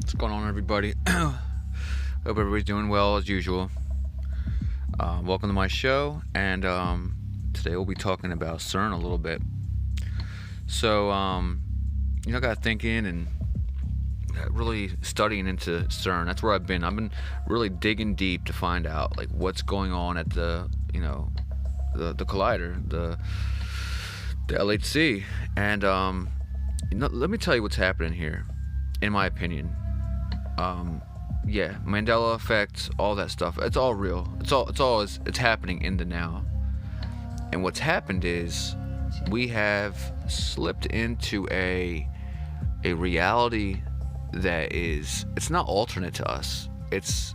What's going on, everybody? Hope everybody's doing well as usual. Welcome to my show, and today we'll be talking about CERN a little bit. So, I got thinking and really studying into CERN. That's where I've been. I've been really digging deep to find out like what's going on at the collider, the LHC, and let me tell you what's happening here, in my opinion. Mandela effect, all that stuff. It's all real. It's happening in the now. And what's happened is we have slipped into a reality that it's not alternate to us. It's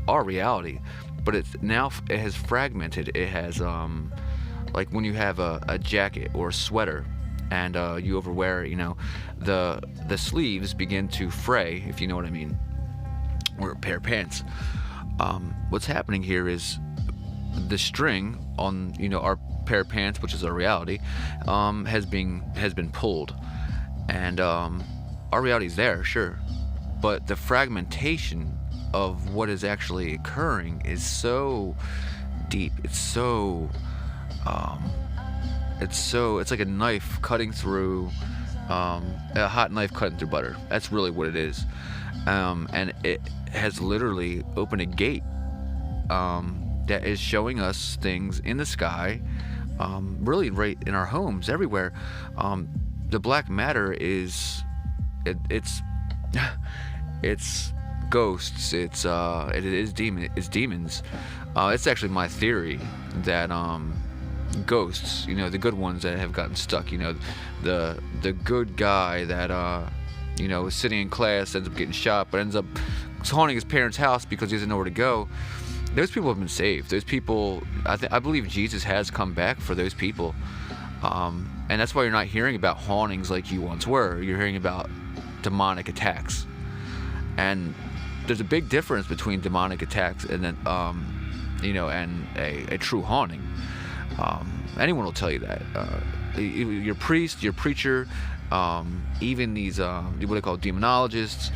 our reality, but it has fragmented. It has like when you have a jacket or a sweater and you overwear it, the sleeves begin to fray, if you know what I mean, or a pair of pants. What's happening here is the string on our pair of pants, which is our reality, has been pulled, and our reality is there, sure, but the fragmentation of what is actually occurring is so deep. It's like a knife cutting through, a hot knife cutting through butter. That's really what it is. And it has literally opened a gate that is showing us things in the sky, really right in our homes, everywhere. The black matter it's ghosts. It's demons. It's actually my theory that ghosts, the good ones that have gotten stuck, the good guy that is sitting in class, ends up getting shot, but ends up haunting his parents' house because he doesn't know where to go. Those people have been saved. Those people, I believe Jesus has come back for those people, and that's why you're not hearing about hauntings like you once were. You're hearing about demonic attacks, and there's a big difference between demonic attacks and then and a true haunting. Anyone will tell you that. Your priest, your preacher, even these what they call demonologists,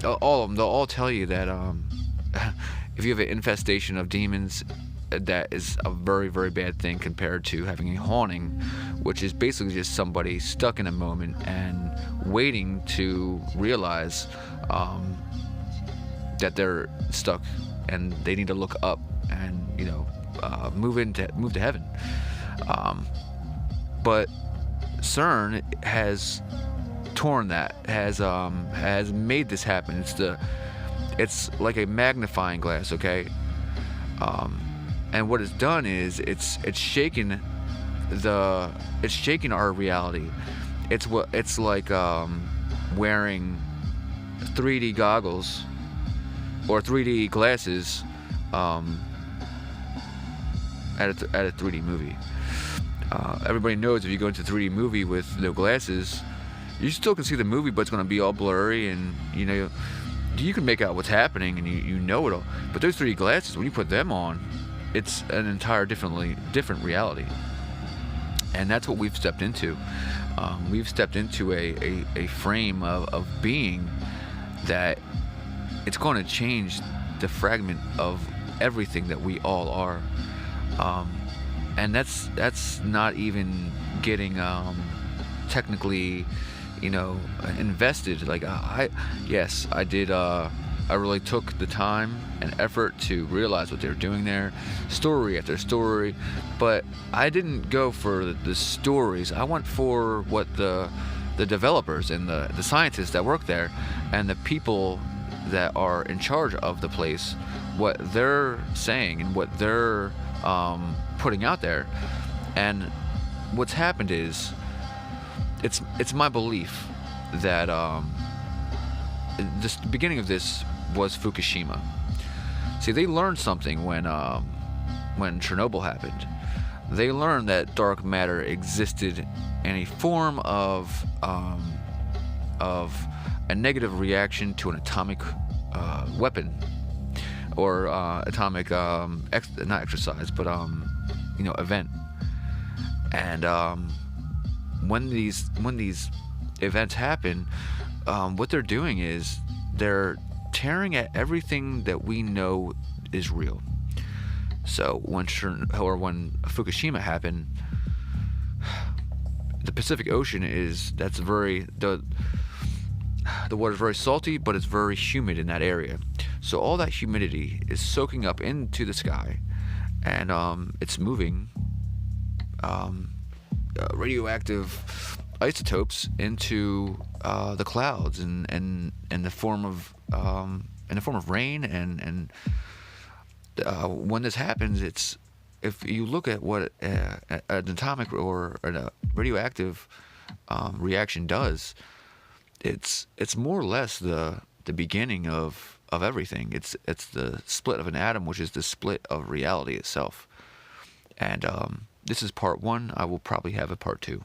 all of them, they'll all tell you that if you have an infestation of demons, that is a very, very bad thing compared to having a haunting, which is basically just somebody stuck in a moment and waiting to realize that they're stuck and they need to look up and move to heaven. But CERN has torn that, has made this happen. It's like a magnifying glass, okay? And what it's done is it's shaken our reality. It's like wearing 3D goggles or 3D glasses at a 3D movie. Everybody knows if you go into a 3D movie with no glasses, you still can see the movie, but it's going to be all blurry, and you can make out what's happening, and you know it all. But those 3D glasses, when you put them on, it's an entire different reality, and that's what we've stepped into. We've stepped into a frame of being that it's going to change the fragment of everything that we all are. And that's not even getting technically invested. Like I did, I really took the time and effort to realize what they were doing there, story after story, but I didn't go for the stories. I went for what the developers and the scientists that work there and the people that are in charge of the place, what they're saying and what they're putting out there. And what's happened is it's my belief that the beginning of this was Fukushima. See, they learned something when Chernobyl happened. They learned that dark matter existed in a form of a negative reaction to an atomic weapon, or atomic not exercise, but event. And when these events happen, what they're doing is they're tearing at everything that we know is real. So when Fukushima happened, the Pacific Ocean the water is very salty, but it's very humid in that area. So all that humidity is soaking up into the sky, and it's moving radioactive isotopes into the clouds, and in the form of rain, and when this happens, if you look at what an atomic or a radioactive reaction does, it's more or less the beginning of everything. It's the split of an atom, which is the split of reality itself. And this is part one. I will probably have a part two.